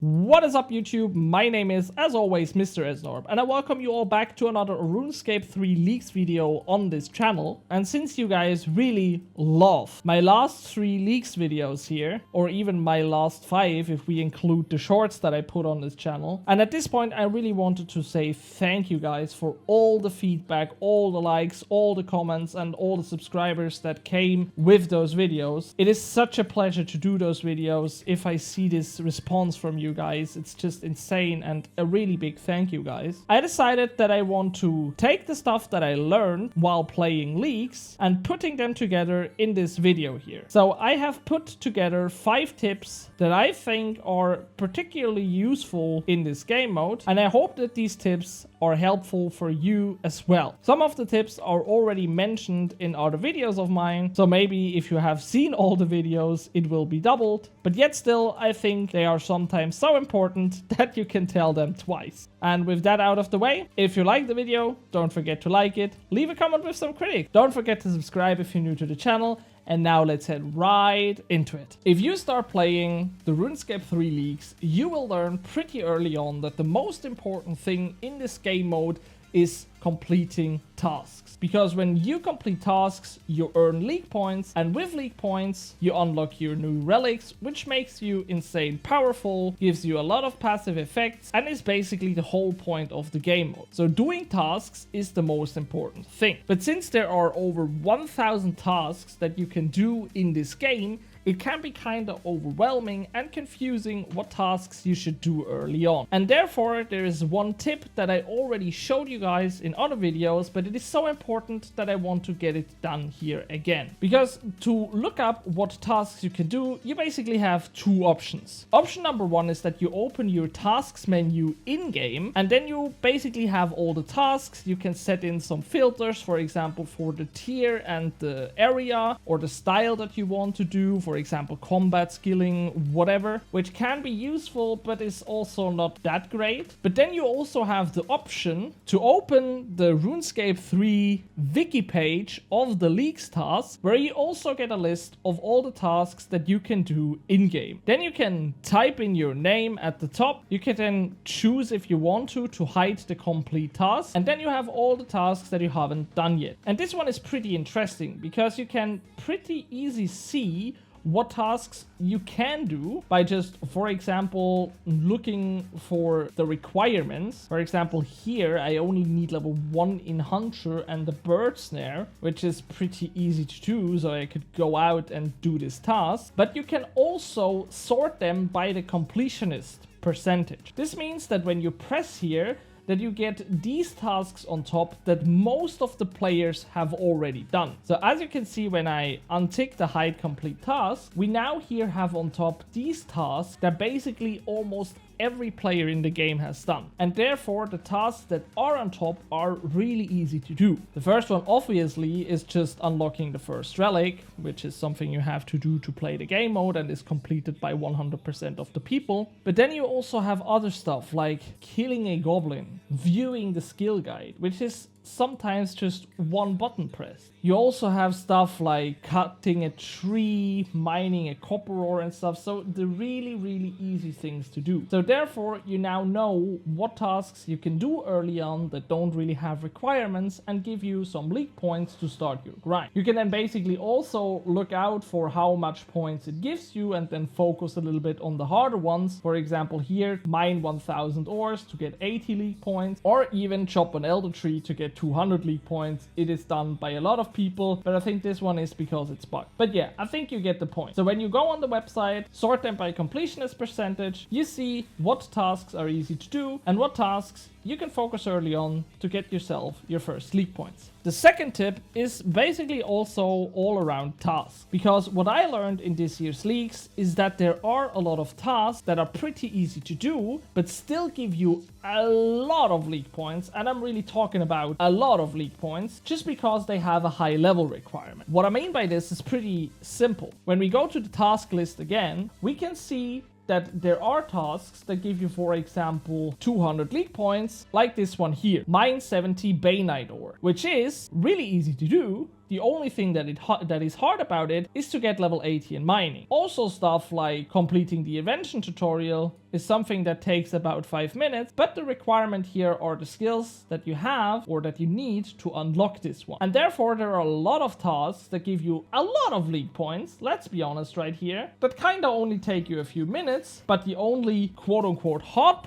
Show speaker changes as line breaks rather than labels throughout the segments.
What is up YouTube? My name is, as always, Mr. Esnorb, and I welcome you all back to another RuneScape 3 Leagues video on this channel. And since you guys really love my last 3 Leagues videos here, or even my last 5 if we include the shorts that I put on this channel, and at this point I really wanted to say thank you guys for all the feedback, all the likes, all the comments, and all the subscribers that came with those videos. It is such a pleasure to do those videos. If I see this response from you guys, it's just insane, and a really big thank you guys. I decided that I want to take the stuff that I learned while playing Leagues and putting them together in this video here. So I have put together 5 tips that I think are particularly useful in this game mode, and I hope that these tips are helpful for you as well. Some of the tips are already mentioned in other videos of mine, so maybe if you have seen all the videos it will be doubled, but yet still I think they are sometimes so important that you can tell them twice. And with that out of the way, if you like the video, don't forget to like it, leave a comment with some critique, don't forget to subscribe if you're new to the channel, and now let's head right into it. If you start playing the RuneScape 3 Leagues, you will learn pretty early on that the most important thing in this game mode is completing tasks. Because when you complete tasks, you earn league points, and with league points, you unlock your new relics, which makes you insane powerful, gives you a lot of passive effects, and is basically the whole point of the game mode. So doing tasks is the most important thing. But since there are over 1000 tasks that you can do in this game, it can be kind of overwhelming and confusing what tasks you should do early on. And therefore, there is one tip that I already showed you guys in other videos, but it is so important that I want to get it done here again. Because to look up what tasks you can do, you basically have 2 options. Option number 1 is that you open your tasks menu in-game, and then you basically have all the tasks. You can set in some filters, for example, for the tier and the area, or the style that you want to do, for example, combat skilling, whatever, which can be useful, but is also not that great. But then you also have the option to open the RuneScape 3 wiki page of the Leagues tasks, where you also get a list of all the tasks that you can do in-game. Then you can type in your name at the top. You can then choose if you want to hide the complete task, and then you have all the tasks that you haven't done yet. And this one is pretty interesting because you can pretty easily see what tasks you can do by just, for example, looking for the requirements. For example, here I only need level 1 in Hunter and the bird snare, which is pretty easy to do, so I could go out and do this task. But you can also sort them by the completionist percentage. This means that when you press here, that you get these tasks on top that most of the players have already done. So as you can see, when I untick the hide complete task, we now here have on top these tasks that basically almost every player in the game has done. And therefore, the tasks that are on top are really easy to do. The first one, obviously, is just unlocking the first relic, which is something you have to do to play the game mode and is completed by 100% of the people. But then you also have other stuff like killing a goblin, viewing the skill guide, which is sometimes just one button press. You also have stuff like cutting a tree, mining a copper ore and stuff, so the really easy things to do. So therefore, you now know what tasks you can do early on that don't really have requirements and give you some league points to start your grind. You can then basically also look out for how much points it gives you and then focus a little bit on the harder ones. For example, here, mine 1000 ores to get 80 league points, or even chop an elder tree to get 200 league points. It is done by a lot of people, but I think this one is because it's bugged. But yeah, I think you get the point. So when you go on the website, sort them by completionist percentage, you see what tasks are easy to do and what tasks you can focus early on to get yourself your first league points. The second tip is basically also all around tasks, because what I learned in this year's Leagues is that there are a lot of tasks that are pretty easy to do, but still give you a lot of league points, and I'm really talking about a lot of league points, just because they have a high level requirement. What I mean by this is pretty simple. When we go to the task list again, we can see that there are tasks that give you, for example, 200 league points, like this one here, mine 70 Bay Knight ore, which is really easy to do, The only thing that is hard about it is to get level 80 in mining. Also stuff like completing the invention tutorial is something that takes about 5 minutes, but the requirement here are the skills that you have or that you need to unlock this one. And therefore there are a lot of tasks that give you a lot of league points, let's be honest right here, that kinda only take you a few minutes, but the only quote-unquote hard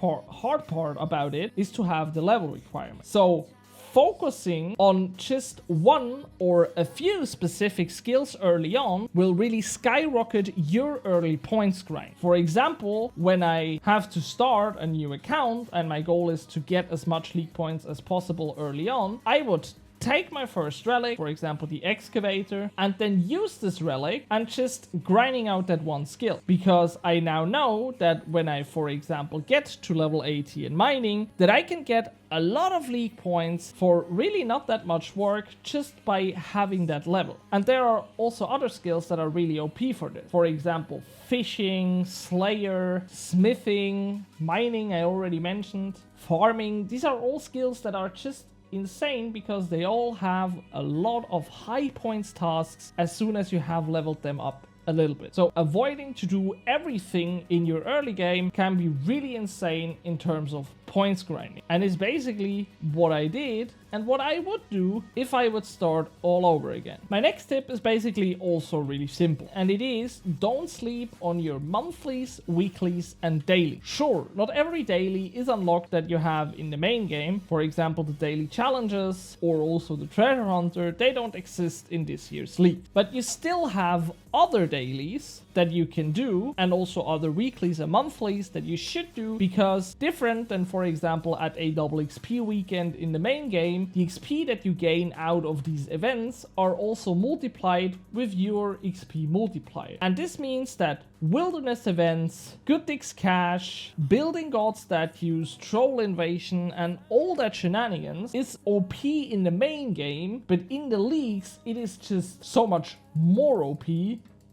part about it is to have the level requirement. So focusing on just one or a few specific skills early on will really skyrocket your early points grind. For example, when I have to start a new account and my goal is to get as much league points as possible early on, I would take my first relic, for example the excavator, and then use this relic and just grinding out that one skill. Because I now know that when I, for example, get to level 80 in mining, that I can get a lot of league points for really not that much work just by having that level. And there are also other skills that are really OP for this. For example, fishing, slayer, smithing, mining I already mentioned, farming. These are all skills that are just insane because they all have a lot of high points tasks as soon as you have leveled them up a little bit. So avoiding to do everything in your early game can be really insane in terms of points grinding. And it's basically what I did and what I would do if I would start all over again. My next tip is basically also really simple, and it is don't sleep on your monthlies, weeklies and daily. Sure, not every daily is unlocked that you have in the main game. For example, the daily challenges or also the treasure hunter, they don't exist in this year's league. But you still have other dailies that you can do and also other weeklies and monthlies that you should do, because different than, for example, at a double XP weekend in the main game, the XP that you gain out of these events are also multiplied with your XP multiplier. And this means that wilderness events, good dicks cash, building god statues, troll invasion and all that shenanigans is OP in the main game, but in the leagues it is just so much more OP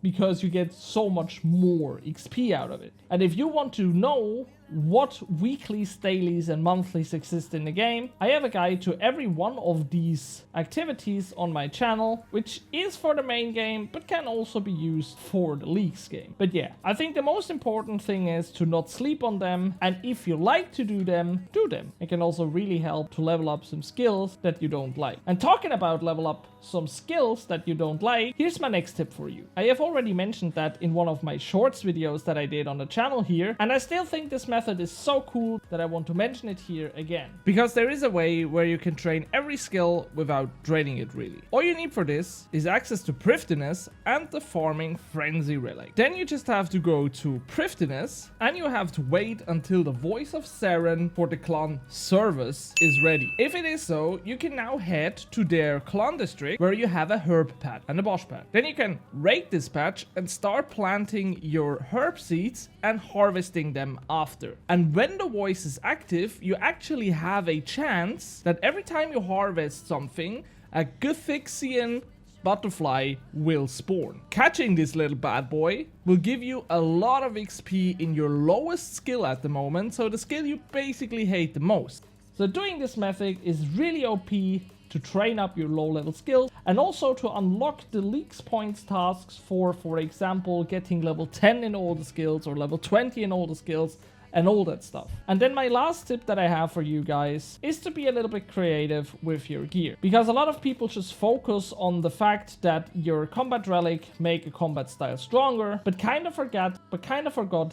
because you get so much more XP out of it. And if you want to know what weeklies, dailies and monthlies exist in the game, I have a guide to every one of these activities on my channel, which is for the main game but can also be used for the leagues game. But yeah, I think the most important thing is to not sleep on them, and if you like to do them, do them. It can also really help to level up some skills that you don't like. And talking about level up some skills that you don't like, here's my next tip for you. I have already mentioned that in one of my shorts videos that I did on the channel here, and I still think this method is so cool that I want to mention it here again. Because there is a way where you can train every skill without draining it really. All you need for this is access to Prifdiness and the Farming Frenzy relic. Then you just have to go to Prifdiness and you have to wait until the Voice of Saren for the clan service is ready. If it is so, you can now head to their clan district where you have a herb patch and a bosch patch. Then you can raid this patch and start planting your herb seeds and harvesting them after. And when the voice is active, you actually have a chance that every time you harvest something, a Guthixian butterfly will spawn. Catching this little bad boy will give you a lot of XP in your lowest skill at the moment, so the skill you basically hate the most. So doing this method is really OP to train up your low level skills and also to unlock the leagues points tasks for example, getting level 10 in all the skills or level 20 in all the skills and all that stuff. And then my last tip that I have for you guys is to be a little bit creative with your gear, because a lot of people just focus on the fact that your combat relic make a combat style stronger, but kind of forgot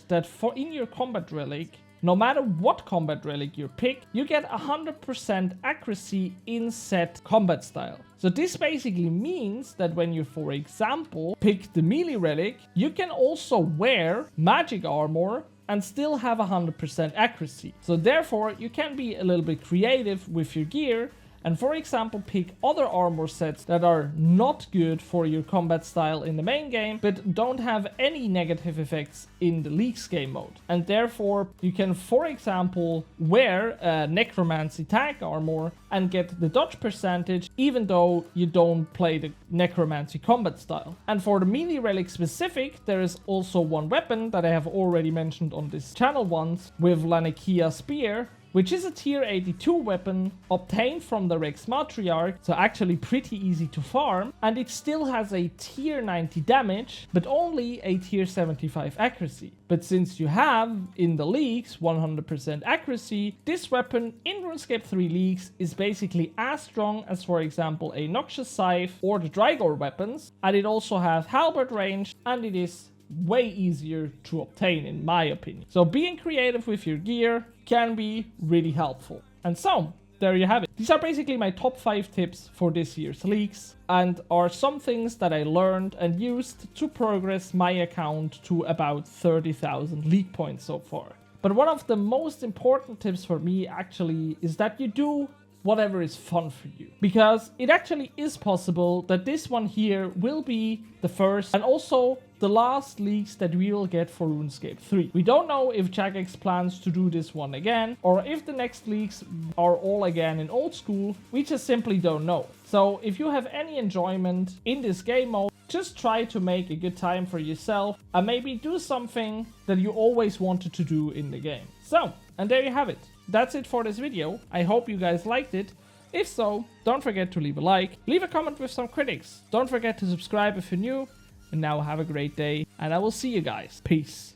that in your combat relic, no matter what combat relic you pick, you get 100% accuracy in set combat style. So this basically means that when you, for example, pick the melee relic, you can also wear magic armor and still have 100% accuracy. So therefore, you can be a little bit creative with your gear and, for example, pick other armor sets that are not good for your combat style in the main game, but don't have any negative effects in the leagues game mode. And therefore, you can, for example, wear a necromancy tag armor and get the dodge percentage, even though you don't play the necromancy combat style. And for the melee relic specific, there is also one weapon that I have already mentioned on this channel once with Lanikia Spear, which is a tier 82 weapon obtained from the Rex Matriarch, so actually pretty easy to farm, and it still has a tier 90 damage, but only a tier 75 accuracy. But since you have, in the leagues, 100% accuracy, this weapon in RuneScape 3 Leagues is basically as strong as, for example, a Noxious Scythe or the Drygore weapons, and it also has halberd range, and it is way easier to obtain in my opinion. So being creative with your gear can be really helpful. And so, there you have it. These are basically my top 5 tips for this year's leagues and are some things that I learned and used to progress my account to about 30,000 league points so far. But one of the most important tips for me actually is that you do whatever is fun for you, because it actually is possible that this one here will be the first and also the last leagues that we will get for RuneScape 3. We don't know if Jagex plans to do this one again, or if the next leagues are all again in old school. We just simply don't know. So if you have any enjoyment in this game mode, just try to make a good time for yourself and maybe do something that you always wanted to do in the game. So, and there you have it. That's it for this video. I hope you guys liked it. If so, don't forget to leave a like, leave a comment with some critics. Don't forget to subscribe if you're new. And now have a great day, and I will see you guys. Peace.